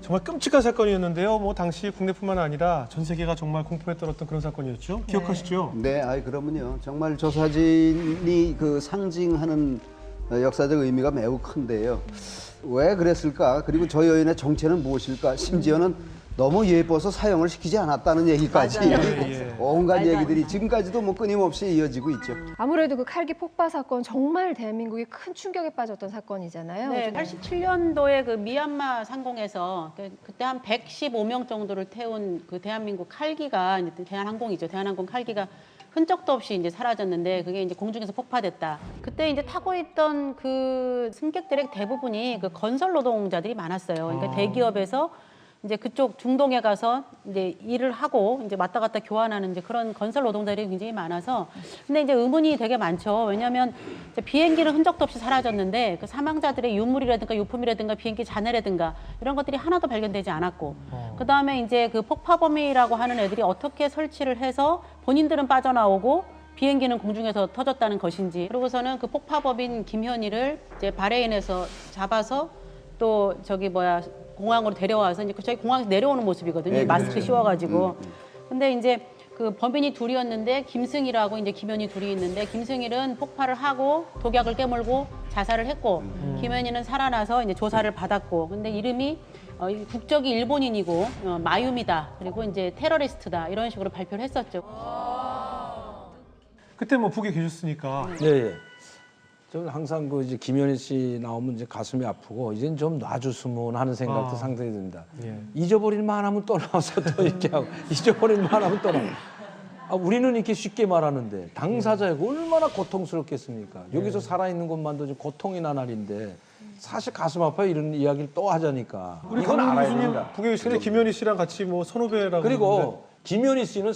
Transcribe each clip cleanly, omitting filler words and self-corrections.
정말 끔찍한 사건이었는데요. 뭐 당시 국내뿐만 아니라 전 세계가 정말 공포에 떨었던 그런 사건이었죠. 기억하시죠? 네, 그러면요. 정말 저 사진이 그 상징하는 역사적 의미가 매우 큰데요. 왜 그랬을까? 그리고 저 여인의 정체는 무엇일까? 심지어는 너무 예뻐서 사형을 시키지 않았다는 얘기까지 온갖 얘기들이 지금까지도 뭐 끊임없이 이어지고 있죠. 아무래도 그 칼기 폭파 사건 정말 대한민국이 큰 충격에 빠졌던 사건이잖아요. 네, 87년도에 그 미얀마 상공에서 그때 한 115명 정도를 태운 그 대한민국 칼기가 대한항공이죠. 대한항공 칼기가 흔적도 없이 이제 사라졌는데 그게 이제 공중에서 폭파됐다. 그때 이제 타고 있던 그 승객들의 대부분이 그 건설 노동자들이 많았어요. 그러니까 대기업에서 이제 그쪽 중동에 가서 이제 일을 하고 이제 왔다 갔다 교환하는 이제 그런 건설 노동자들이 굉장히 많아서 근데 이제 의문이 되게 많죠. 왜냐하면 이제 비행기는 흔적도 없이 사라졌는데 그 사망자들의 유물이라든가 유품이라든가 비행기 잔해라든가 이런 것들이 하나도 발견되지 않았고 그 다음에 이제 그 폭파범이라고 하는 애들이 어떻게 설치를 해서 본인들은 빠져나오고 비행기는 공중에서 터졌다는 것인지 그러고서는 그 폭파범인 김현희를 이제 바레인에서 잡아서 또 저기 공항으로 데려와서 이제 저희 공항에서 내려오는 모습이거든요. 네, 마스크 그렇죠. 씌워가지고. 근데 이제 그 범인이 둘이었는데 김승희라고 이제 김현희 둘이 있는데 김승희는 폭발을 하고 독약을 깨물고 자살을 했고 김현희는 살아나서 이제 조사를 받았고 근데 이름이 국적이 일본인이고 마유미다 그리고 이제 테러리스트다 이런 식으로 발표를 했었죠. 그때 뭐 북에 계셨으니까. 네. 저는 항상 그 이제 김현희 씨 나오면 이제 가슴이 아프고 이젠 좀 놔줬으면 하는 생각도 상당히 듭니다. 잊어버릴 만하면 또 나와서 또 이렇게 하고 잊어버릴 만하면 또 나와. 우리는 이렇게 쉽게 말하는데 당사자가 얼마나 고통스럽겠습니까? 여기서 살아있는 것만도 지금 고통이 나날인데 사실 가슴 아파요 이런 이야기를 또 하자니까. 우리 이건 강민 알아야 교수님 됩니다. 북에 계시는데 김현희 씨랑 같이 뭐 선후배라고. 그리고 그러는데. 김현희 씨는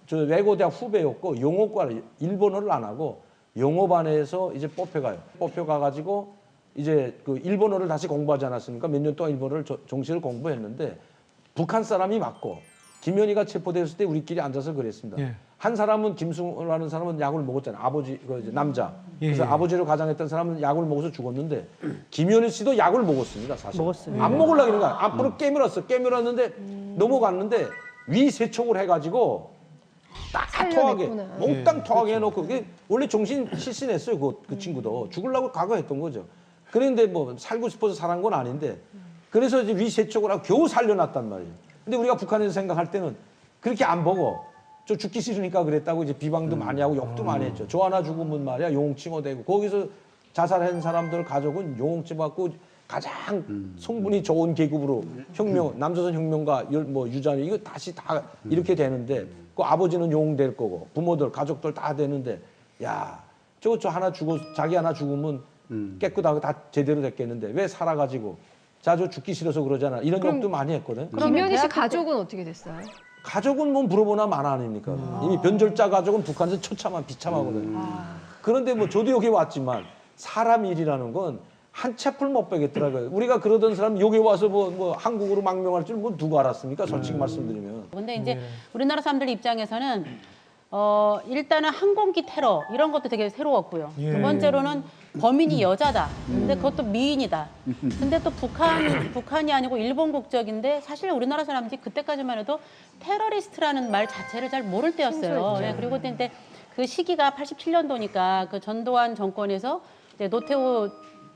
저 외고대학 후배였고 영어과를 일본어를 안 하고 영어반에서 이제 뽑혀가요. 뽑혀가가지고 이제 그 일본어를 다시 공부하지 않았습니까? 몇 년 동안 일본어를 정시를 공부했는데 북한 사람이 맞고 김현희가 체포됐을 때 우리끼리 앉아서 그랬습니다. 예. 한 사람은 김승호라는 사람은 약을 먹었잖아요. 아버지 그 이제 남자. 그래서 아버지를 가장했던 사람은 약을 먹어서 죽었는데 김현희 씨도 약을 먹었습니다. 사실. 먹었어요. 안 먹으려고 그러는 거야. 앞으로 깨물었어. 깨물었는데 넘어갔는데 위세척을 해가지고 딱 토하게 살려냈구나. 몽땅 토하게 해놓고 그게 원래 정신 실신했어요. 그 친구도 죽으려고 각오했던 거죠. 그런데 뭐 살고 싶어서 살한 건 아닌데 그래서 이제 위세척을 하고 겨우 살려놨단 말이에요. 근데 우리가 북한에서 생각할 때는 그렇게 안 보고 저 죽기 싫으니까 그랬다고 이제 비방도 많이 하고 욕도 많이 했죠. 저 하나 죽으면 말이야 용칭호되고 거기서 자살한 사람들 가족은 용칭 받고 가장 성분이 좋은 계급으로 혁명 남조선 혁명가 뭐 유자녀 이거 다시 다 이렇게 되는데 그 아버지는 용될 거고 부모들 가족들 다 되는데 야 저 하나 죽어 자기 하나 죽으면 깨끗하고 다 제대로 됐겠는데 왜 살아가지고 자 저 죽기 싫어서 그러잖아 이런 욕도 많이 했거든. 김현희 씨 가족은 어떻게 됐어요? 가족은 뭐 물어보나 마나 아닙니까? 이미 변절자 가족은 북한에서 처참한 비참하거든. 그런데 뭐 저도 여기 왔지만 사람 일이라는 건 한 채플 못 빼겠더라고요. 우리가 그러던 사람 여기 와서 뭐 한국으로 망명할 줄 뭐 누가 알았습니까? 솔직히 말씀드리면. 근데 이제 우리나라 사람들 입장에서는 일단은 항공기 테러 이런 것도 되게 새로웠고요. 두 번째로는 범인이 여자다. 근데 그것도 미인이다. 근데 또 북한이 아니고 일본 국적인데 사실 우리나라 사람들이 그때까지만 해도 테러리스트라는 말 자체를 잘 모를 때였어요. 네, 그리고 그때 그 시기가 87년도니까 그 전두환 정권에서 이제 노태우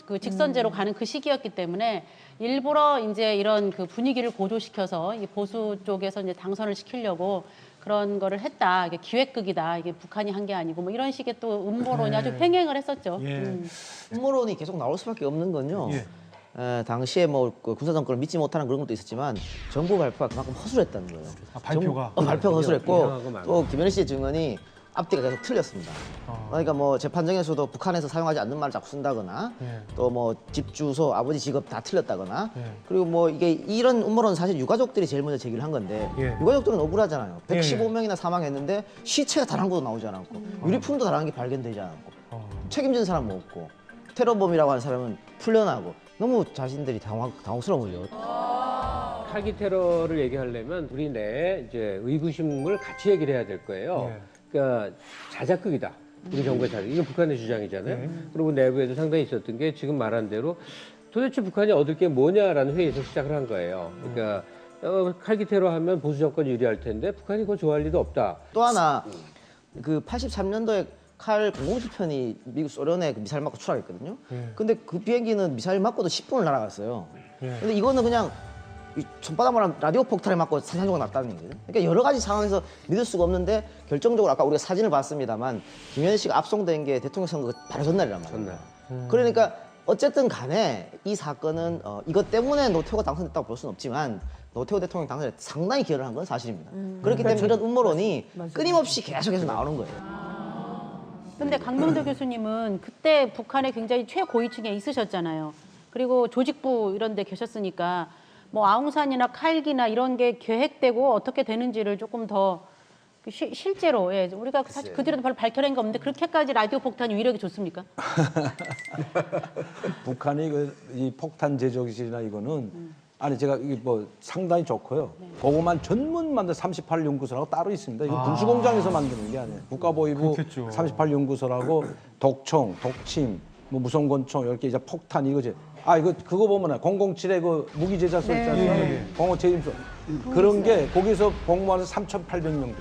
그 직선제로 가는 그 시기였기 때문에 일부러 이제 이런 그 분위기를 고조시켜서 이 보수 쪽에서 이제 당선을 시키려고 그런 거를 했다. 이게 기획극이다. 이게 북한이 한 게 아니고 뭐 이런 식의 또 음모론이 아주 횡행을 했었죠. 음모론이 계속 나올 수밖에 없는 건요. 당시에 그 군사 정권을 믿지 못하는 그런 것도 있었지만 정부 발표가 그만큼 허술했다는 거예요. 발표가. 발표가 허술했고 또 김현희 씨의 증언이 앞뒤가 계속 틀렸습니다. 그러니까 뭐 재판정에서도 북한에서 사용하지 않는 말을 자꾸 쓴다거나 또 뭐 집 주소, 아버지 직업 다 틀렸다거나 그리고 뭐 이게 이런 음모론은 사실 유가족들이 제일 먼저 제기를 한 건데 유가족들은 억울하잖아요. 115명이나 사망했는데 시체가 단 한 곳도 나오지 않았고 유리품도 단 한 개 발견되지 않았고 책임진 사람은 없고 테러범이라고 하는 사람은 풀려나고 너무 자신들이 당혹스러운 거죠. 칼기 테러를 얘기하려면 우리 내 이제 의구심을 같이 얘기를 해야 될 거예요. 그러니까 자작극이다. 우리 정부의 자작. 이게 북한의 주장이잖아요. 그리고 내부에도 상당히 있었던 게 지금 말한 대로 도대체 북한이 얻을 게 뭐냐라는 회의에서 시작을 한 거예요. 그러니까 칼기 테러 하면 보수 정권이 유리할 텐데 북한이 그거 좋아할 리도 없다. 또 하나 그 83년도에 칼 007편이 미국 소련에 그 미사일 맞고 추락했거든요. 근데 그 비행기는 미사일 맞고도 10분을 날아갔어요. 근데 이거는 그냥 이 손바닥만한 라디오 폭탄에 맞고 산산조각 났다는 얘기예요. 그러니까 여러 가지 상황에서 믿을 수가 없는데 결정적으로 아까 우리가 사진을 봤습니다만 김현희 씨가 압송된 게 대통령 선거 바로 전날이란 말이에요. 전날. 그러니까 어쨌든 간에 이 사건은 이것 때문에 노태우가 당선됐다고 볼 수는 없지만 노태우 대통령 당선에 상당히 기여를 한 건 사실입니다. 그렇기 때문에 이런 음모론이 끊임없이 계속해서 나오는 거예요. 근데 강명도 교수님은 그때 북한에 굉장히 최고위층에 있으셨잖아요. 그리고 조직부 이런 데 계셨으니까 뭐 아웅산이나 칼기나 이런 게 계획되고 어떻게 되는지를 조금 더 실제로 우리가 사실 그 뒤로도 별로 밝혀낸 게 없는데 그렇게까지 라디오 폭탄이 위력이 좋습니까? 북한이 이 폭탄 제조 기술이나 이거는 아니 제가 이게 뭐 상당히 좋고요. 그거만 전문 만든 38연구소라고 따로 있습니다. 이거 군수공장에서 만드는 게 아니에요. 국가보위부 그렇겠죠. 38연구소라고 독총, 독침, 뭐 무성권총 이렇게 이제 폭탄 이거지. 아 이거 그거 보면은 007의 그 무기 제작소 있잖아요. 공호 제임소 그런 게 거기서 복무하는 3,800명들.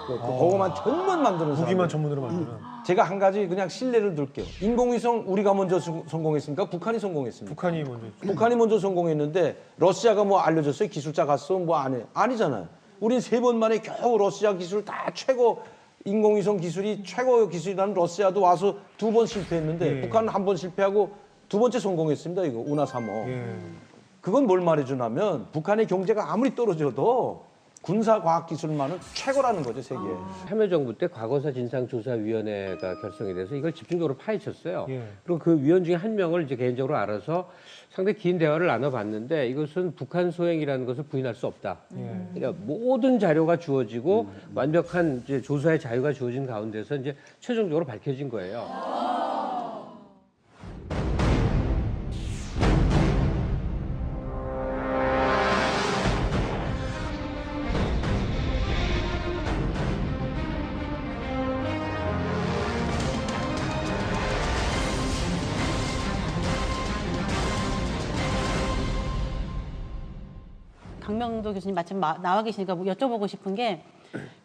그거만 전문 만드는 사람. 무기만 전문으로 만드는. 제가 한 가지 그냥 신뢰를 둘게요. 인공위성 우리가 먼저 성공했습니까? 북한이 성공했습니까? 북한이 먼저. 북한이 먼저 성공했는데 러시아가 뭐 알려줬어요? 기술자 갔어? 뭐 안 해? 아니잖아요. 우린 3번 만에 겨우 러시아 기술 다 최고 인공위성 기술이 최고 기술이라는 러시아도 와서 2번 실패했는데 북한은 1번 실패하고 2번째 성공했습니다. 이거 우나 3호. 그건 뭘 말해주냐면 북한의 경제가 아무리 떨어져도 군사과학기술만은 최고라는 거죠, 세계에. 참여정부 때 과거사 진상조사위원회가 결성이 돼서 이걸 집중적으로 파헤쳤어요. 그리고 그 위원 중에 한 명을 이제 개인적으로 알아서 상당히 긴 대화를 나눠봤는데 이것은 북한 소행이라는 것을 부인할 수 없다. 그러니까 모든 자료가 주어지고 완벽한 이제 조사의 자유가 주어진 가운데서 이제 최종적으로 밝혀진 거예요. 강명도 교수님 마침 나와 계시니까 뭐 여쭤보고 싶은 게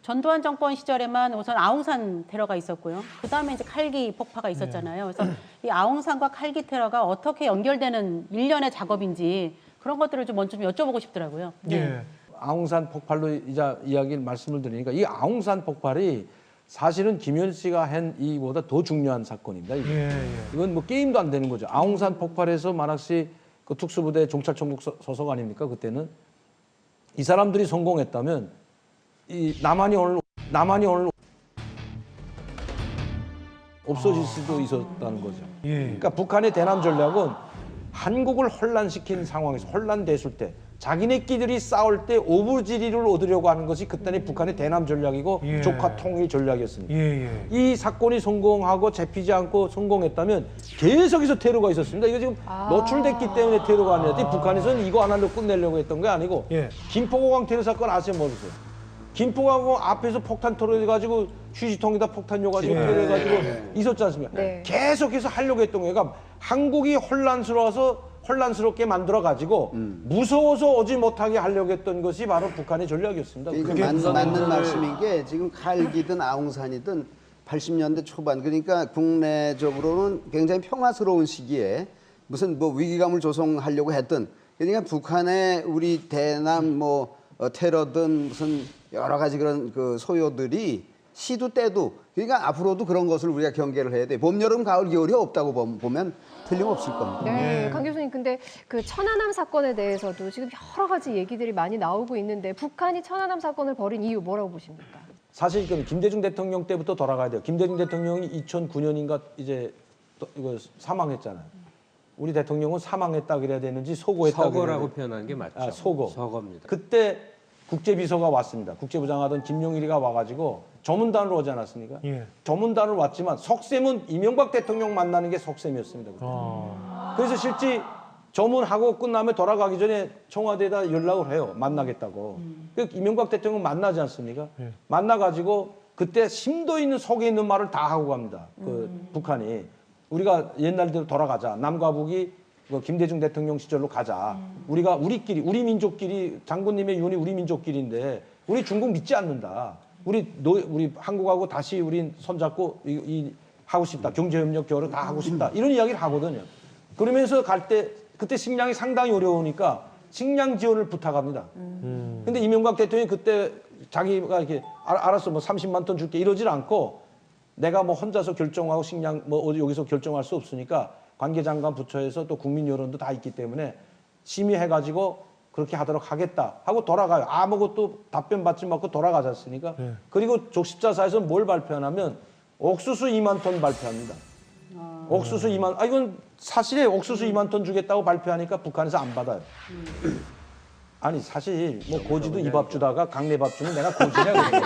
전두환 정권 시절에만 우선 아웅산 테러가 있었고요. 그다음에 이제 칼기 폭파가 있었잖아요. 그래서 이 아웅산과 칼기 테러가 어떻게 연결되는 일련의 작업인지 그런 것들을 좀 먼저 좀 여쭤보고 싶더라고요. 예. 아웅산 폭발로 이제 이야기를 말씀을 드리니까 이 아웅산 폭발이 사실은 김현 씨가 한 이보다 더 중요한 사건입니다. 이건 뭐 게임도 안 되는 거죠. 아웅산 폭발에서 만학시 그 특수부대 종찰총국 소속 아닙니까? 그때는 이 사람들이 성공했다면 이 남한이 오늘 없어질 수도 있었다는 거죠. 그러니까 북한의 대남 전략은 한국을 혼란시킨 상황에서 혼란됐을 때 자기네끼리 싸울 때 오부지리를 얻으려고 하는 것이 그때는 북한의 대남 전략이고 조카 통일 전략이었습니다. 이 사건이 성공하고 잡히지 않고 성공했다면 계속해서 테러가 있었습니다. 이거 지금 노출됐기 때문에 테러가 아니라 북한에서는 이거 하나로 끝내려고 했던 게 아니고 김포공항 테러 사건 아세요? 모르세요? 김포공항 앞에서 폭탄 터져가지고 휴지통에다 폭탄 넣어가지고 테러해가지고 있었지 않습니까? 계속해서 하려고 했던 거예요. 그러니까 한국이 혼란스럽게 만들어가지고 무서워서 오지 못하게 하려고 했던 것이 바로 북한의 전략이었습니다. 그게 맞는 말씀인 게 지금 칼기든 아웅산이든 80년대 초반 그러니까 국내적으로는 굉장히 평화스러운 시기에 무슨 뭐 위기감을 조성하려고 했던 그러니까 북한의 우리 대남 뭐 테러든 무슨 여러 가지 그런 그 소요들이 시도 때도 그러니까 앞으로도 그런 것을 우리가 경계를 해야 돼. 봄, 여름, 가을, 겨울이 없다고 보면 틀림없을 겁니다. 네, 강 교수님, 근데 그 천안함 사건에 대해서도 지금 여러 가지 얘기들이 많이 나오고 있는데 북한이 천안함 사건을 벌인 이유 뭐라고 보십니까? 사실 그 김대중 대통령 때부터 돌아가야 돼요. 김대중 대통령이 2009년인가 이제 이거 사망했잖아요. 우리 대통령은 사망했다 그래야 되는지 소거했다 서거라고 표현하는 게 맞죠. 아, 소거. 서거입니다. 그때 국제비서가 왔습니다. 국제부장하던 김용일이가 와가지고 조문단으로 오지 않았습니까? 조문단으로 왔지만 속셈은 이명박 대통령 만나는 게 속셈이었습니다. 그래서 실제 조문하고 끝나면 돌아가기 전에 청와대에다 연락을 해요. 만나겠다고. 그 이명박 대통령 만나지 않습니까? 만나가지고 그때 심도 있는 속에 있는 말을 다 하고 갑니다. 그 북한이. 우리가 옛날대로 돌아가자. 남과 북이 그 김대중 대통령 시절로 가자. 우리가 우리끼리 우리 민족끼리 장군님의 유언이 우리 민족끼리인데 우리 중국 믿지 않는다. 우리 한국하고 다시 우린 손잡고 이 하고 싶다. 경제협력 교류 다 하고 싶다. 이런 이야기를 하거든요. 그러면서 갈 때 그때 식량이 상당히 어려우니까 식량 지원을 부탁합니다. 근데 이명박 대통령이 그때 자기가 이렇게 알았어 뭐 30만 톤 줄게 이러질 않고 내가 뭐 혼자서 결정하고 식량 뭐 어디 여기서 결정할 수 없으니까 관계장관 부처에서 또 국민 여론도 다 있기 때문에 심의해가지고 그렇게 하도록 하겠다 하고 돌아가요. 아무것도 답변 받지 않고 돌아가셨으니까. 그리고 적십자사에서 뭘 발표하냐면 옥수수 2만 톤 발표합니다. 옥수수 2만, 이건 사실에 옥수수 2만 톤 주겠다고 발표하니까 북한에서 안 받아요. 아니 사실 뭐 고지도 이 밥 주다가 강내 밥 주면 내가 고지냐 그래요.